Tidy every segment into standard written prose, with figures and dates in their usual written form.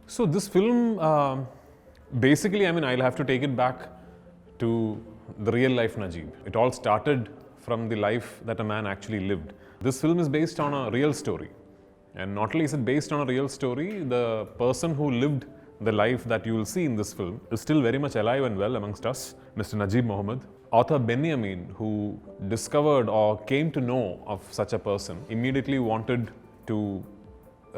So this film, basically, I mean, I'll have to take it back to the real life Najib. It all started from the life that a man actually lived. This film is based on a real story. And not only is it based on a real story, the person who lived the life that you will see in this film is still very much alive and well amongst us, Mr. Najib Mohammed. Author Benjamin, who discovered or came to know of such a person, immediately wanted to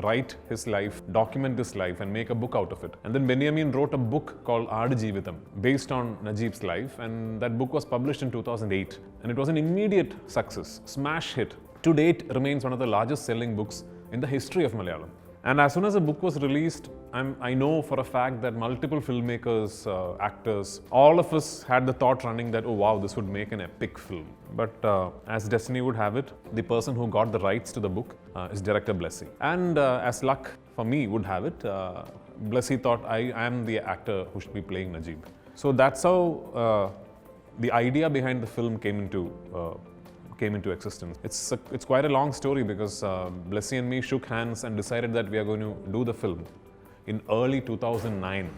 write his life, document his life and make a book out of it. And then Benjamin wrote a book called Aadu Jeevitham based on Najib's life, and that book was published in 2008. And it was an immediate success, smash hit. To date, remains one of the largest selling books in the history of Malayalam. And as soon as the book was released, I know for a fact that multiple filmmakers, actors, all of us had the thought running that, oh wow, this would make an epic film. But as destiny would have it, the person who got the rights to the book is director Blessy. And as luck for me would have it, Blessy thought I am the actor who should be playing Najib. So that's how the idea behind the film came into existence. It's quite a long story because Blessy and me shook hands and decided that we are going to do the film in early 2009.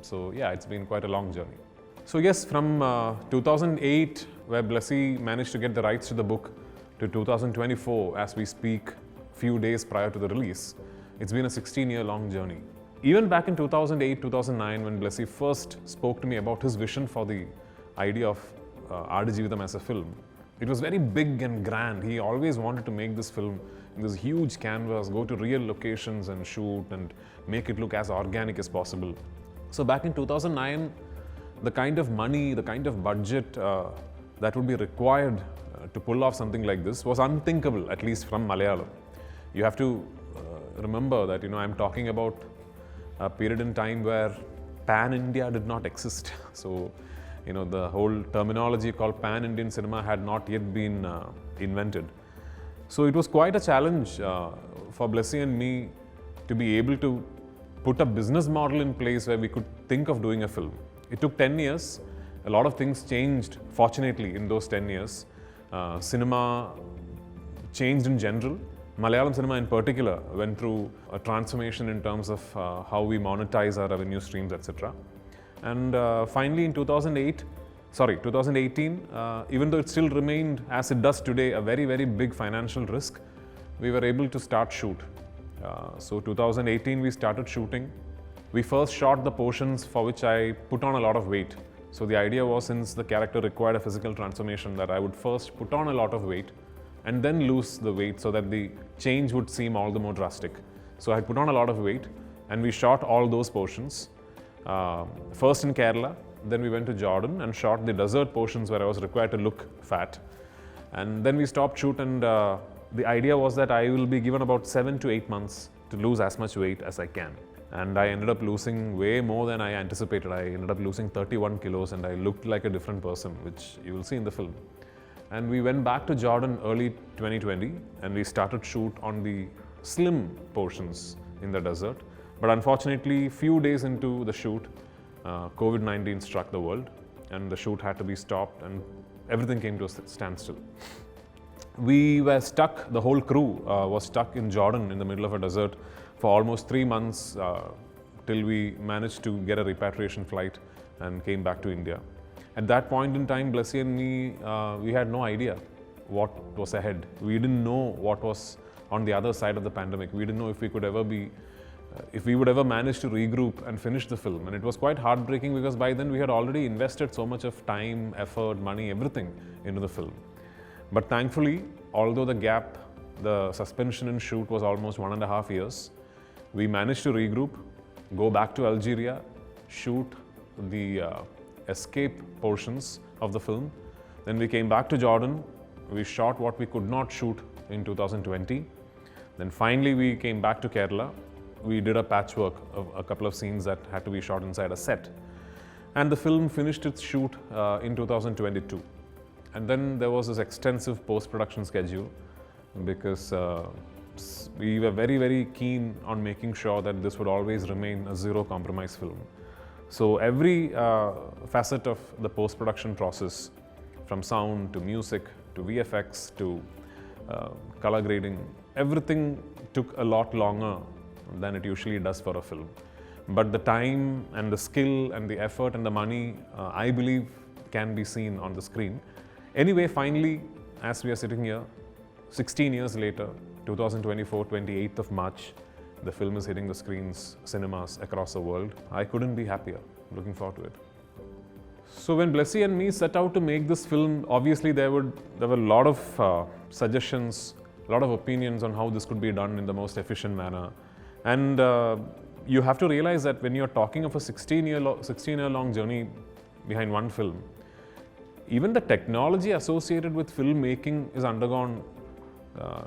So yeah, it's been quite a long journey. So yes, from 2008, where Blessy managed to get the rights to the book, to 2024, as we speak, few days prior to the release, it's been a 16-year-long journey. Even back in 2008, 2009, when Blessy first spoke to me about his vision for the idea of Aadu Jeevitham as a film, it was very big and grand. He always wanted to make this film in this huge canvas, go to real locations and shoot and make it look as organic as possible. So back in 2009, the kind of money, the kind of budget that would be required to pull off something like this was unthinkable, at least from Malayalam. You have to remember that, I'm talking about a period in time where Pan-India did not exist. So, the whole terminology called Pan-Indian cinema had not yet been invented. So it was quite a challenge for Blessy and me to be able to put a business model in place where we could think of doing a film. It took 10 years. A lot of things changed, fortunately, in those 10 years. Cinema changed in general. Malayalam cinema in particular went through a transformation in terms of how we monetize our revenue streams, etc. And finally in 2018, even though it still remained, as it does today, a very, very big financial risk, we were able to start shoot. So 2018 we started shooting. We first shot the portions for which I put on a lot of weight. So the idea was, since the character required a physical transformation, that I would first put on a lot of weight and then lose the weight so that the change would seem all the more drastic. So I put on a lot of weight and we shot all those portions. First in Kerala, then we went to Jordan and shot the desert portions where I was required to look fat. And then we stopped shoot, and the idea was that I will be given about 7 to 8 months to lose as much weight as I can. And I ended up losing way more than I anticipated. I ended up losing 31 kilos and I looked like a different person, which you will see in the film. And we went back to Jordan early 2020 and we started shoot on the slim portions in the desert. But unfortunately, few days into the shoot, COVID-19 struck the world and the shoot had to be stopped and everything came to a standstill. We were stuck, the whole crew was stuck in Jordan in the middle of a desert for almost 3 months till we managed to get a repatriation flight and came back to India. At that point in time, Blessy and me, we had no idea what was ahead. We didn't know what was on the other side of the pandemic. We didn't know if we could ever be if we would ever manage to regroup and finish the film. And it was quite heartbreaking because by then we had already invested so much of time, effort, money, everything into the film. But thankfully, although the suspension in shoot was almost 1.5 years, we managed to regroup, go back to Algeria, shoot the escape portions of the film. Then we came back to Jordan, we shot what we could not shoot in 2020. Then finally we came back to Kerala. We did a patchwork of a couple of scenes that had to be shot inside a set. And the film finished its shoot in 2022. And then there was this extensive post-production schedule because we were very, very keen on making sure that this would always remain a zero-compromise film. So every facet of the post-production process, from sound to music to VFX to color grading, everything took a lot longer than it usually does for a film. But the time and the skill and the effort and the money, I believe, can be seen on the screen. Anyway, finally, as we are sitting here, 16 years later, 2024, 28th of March, the film is hitting the screens, cinemas across the world. I couldn't be happier. Looking forward to it. So when Blessy and me set out to make this film, obviously there were a lot of suggestions, a lot of opinions on how this could be done in the most efficient manner. And you have to realize that when you're talking of a 16-year-long journey behind one film, even the technology associated with filmmaking has undergone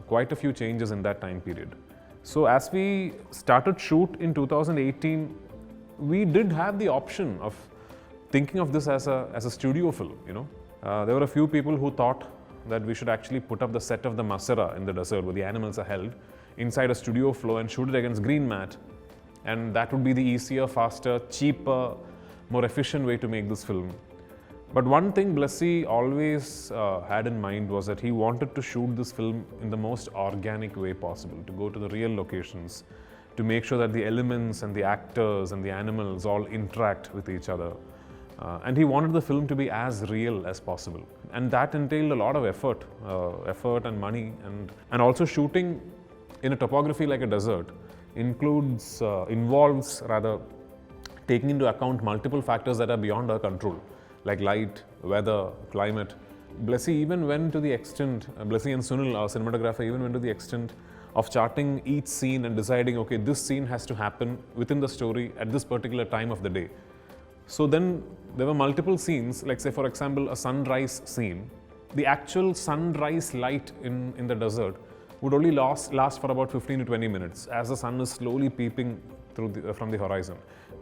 quite a few changes in that time period. So as we started shoot in 2018, we did have the option of thinking of this as a studio film, you know. There were a few people who thought that we should actually put up the set of the Masera in the desert where the animals are held inside a studio floor and shoot it against green mat. And that would be the easier, faster, cheaper, more efficient way to make this film. But one thing Blessy always had in mind was that he wanted to shoot this film in the most organic way possible, to go to the real locations, to make sure that the elements and the actors and the animals all interact with each other. And he wanted the film to be as real as possible. And that entailed a lot of effort and money. And also shooting in a topography like a desert involves taking into account multiple factors that are beyond our control, like light, weather, climate. Blessy even went to the extent, Blessy and Sunil, our cinematographer, even went to the extent of charting each scene and deciding, okay, this scene has to happen within the story at this particular time of the day. So then there were multiple scenes, like say for example a sunrise scene. The actual sunrise light in the desert would only last for about 15 to 20 minutes as the sun is slowly peeping through from the horizon.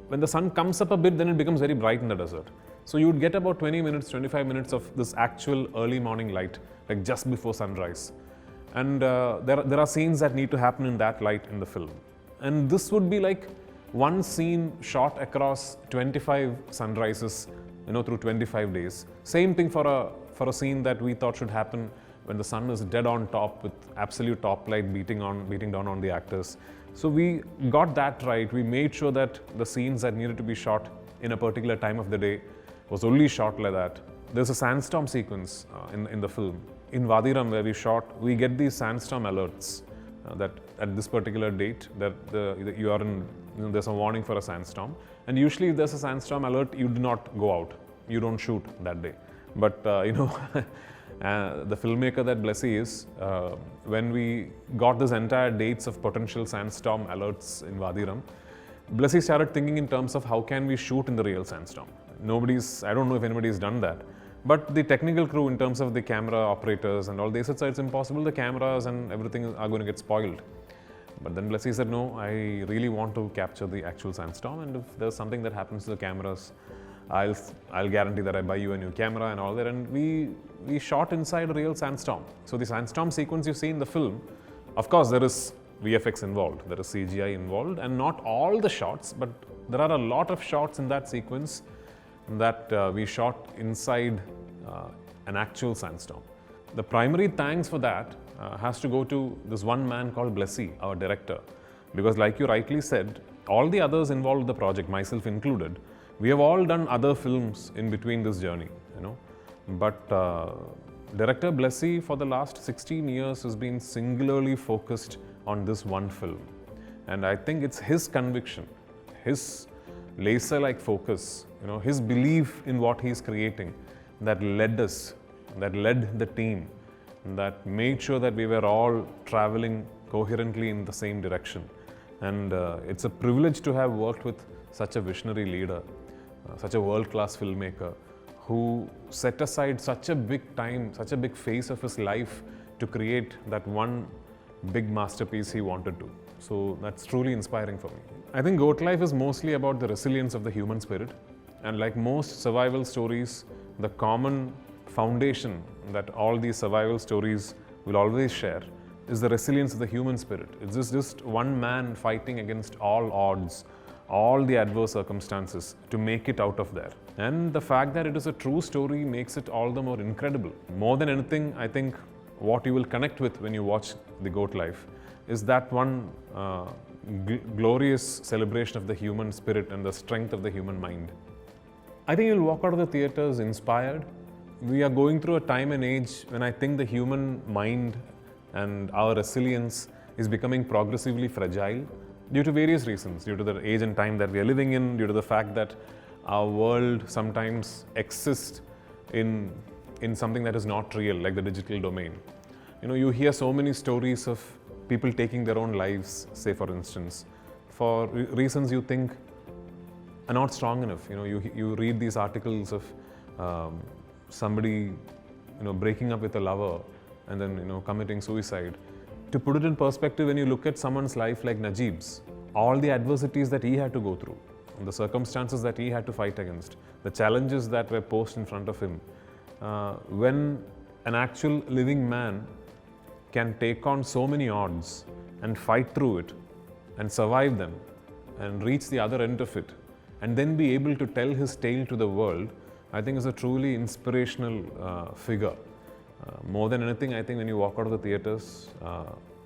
When the sun comes up a bit, then it becomes very bright in the desert. So you would get about 20 minutes, 25 minutes of this actual early morning light, like just before sunrise. And there are scenes that need to happen in that light in the film. And this would be like one scene shot across 25 sunrises, you know, through 25 days. Same thing for a scene that we thought should happen when the sun is dead on top with absolute top light beating down on the actors. So we got that right. We made sure that the scenes that needed to be shot in a particular time of the day was only shot like that. There's a sandstorm sequence in the film. In Vadiram where we shot, we get these sandstorm alerts that at this particular date that there's a warning for a sandstorm. And usually if there's a sandstorm alert, you do not go out. You don't shoot that day. But the filmmaker that Blessy is, when we got this entire dates of potential sandstorm alerts in Vadiram, Blessy started thinking in terms of how can we shoot in the real sandstorm. I don't know if anybody's done that. But the technical crew in terms of the camera operators and all, they said, it's impossible, the cameras and everything are going to get spoiled. But then Blessy said, no, I really want to capture the actual sandstorm, and if there's something that happens to the cameras, I'll guarantee that I buy you a new camera and all that. And we shot inside a real sandstorm. So the sandstorm sequence you see in the film, of course there is VFX involved, there is CGI involved, and not all the shots, but there are a lot of shots in that sequence that we shot inside an actual sandstorm. The primary thanks for that has to go to this one man called Blessy, our director. Because like you rightly said, all the others involved in the project, myself included, we have all done other films in between this journey, you know. But director Blessy for the last 16 years has been singularly focused on this one film. And I think it's his conviction, his laser-like focus, you know, his belief in what he's creating that led the team, that made sure that we were all traveling coherently in the same direction. And it's a privilege to have worked with such a visionary leader, such a world-class filmmaker who set aside such a big time, such a big phase of his life to create that one big masterpiece he wanted to. So that's truly inspiring for me. I think Goat Life is mostly about the resilience of the human spirit. And like most survival stories, the common foundation that all these survival stories will always share is the resilience of the human spirit. It's just one man fighting against all odds, all the adverse circumstances to make it out of there. And the fact that it is a true story makes it all the more incredible. More than anything, I think what you will connect with when you watch The Goat Life is that one glorious celebration of the human spirit and the strength of the human mind. I think you'll walk out of the theatres inspired. We are going through a time and age when I think the human mind and our resilience is becoming progressively fragile due to various reasons, due to the age and time that we are living in, due to the fact that our world sometimes exists in something that is not real, like the digital domain. You hear so many stories of people taking their own lives, say for instance, for reasons you think are not strong enough. You read these articles of somebody breaking up with a lover and then committing suicide. To put it in perspective, when you look at someone's life like Najib's, all the adversities that he had to go through, the circumstances that he had to fight against, the challenges that were posed in front of him, when an actual living man can take on so many odds and fight through it and survive them and reach the other end of it and then be able to tell his tale to the world, I think is a truly inspirational figure. More than anything, I think when you walk out of the theatres,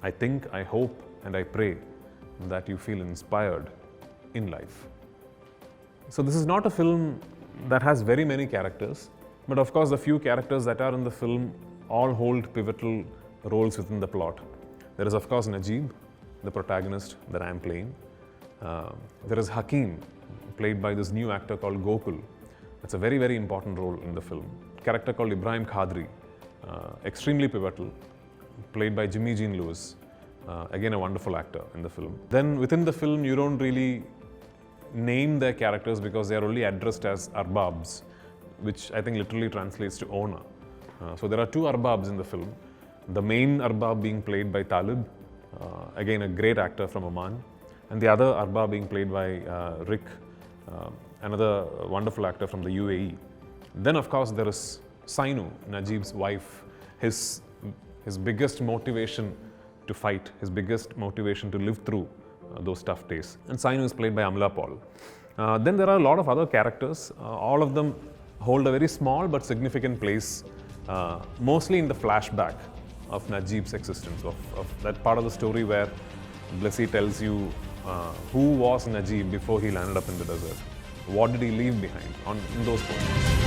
I hope and I pray that you feel inspired in life. So this is not a film that has very many characters, but of course the few characters that are in the film all hold pivotal roles within the plot. There is of course Najib, the protagonist that I am playing. There is Hakim, played by this new actor called Gokul. That's a very, very important role in the film. A character called Ibrahim Khadri, extremely pivotal, played by Jimmy Jean Lewis, again a wonderful actor in the film. Then within the film you don't really name their characters because they are only addressed as arbabs, which I think literally translates to owner. So there are two arbabs in the film. The main arbab being played by Talib, again a great actor from Oman, and the other arbab being played by Rick, another wonderful actor from the UAE. Then of course there is Sainu, Najib's wife, his biggest motivation to fight, his biggest motivation to live through those tough days. And Sainu is played by Amla Paul. Then there are a lot of other characters. All of them hold a very small but significant place, mostly in the flashback of Najib's existence, of that part of the story where Blessy tells you who was Najib before he landed up in the desert. What did he leave behind in those points?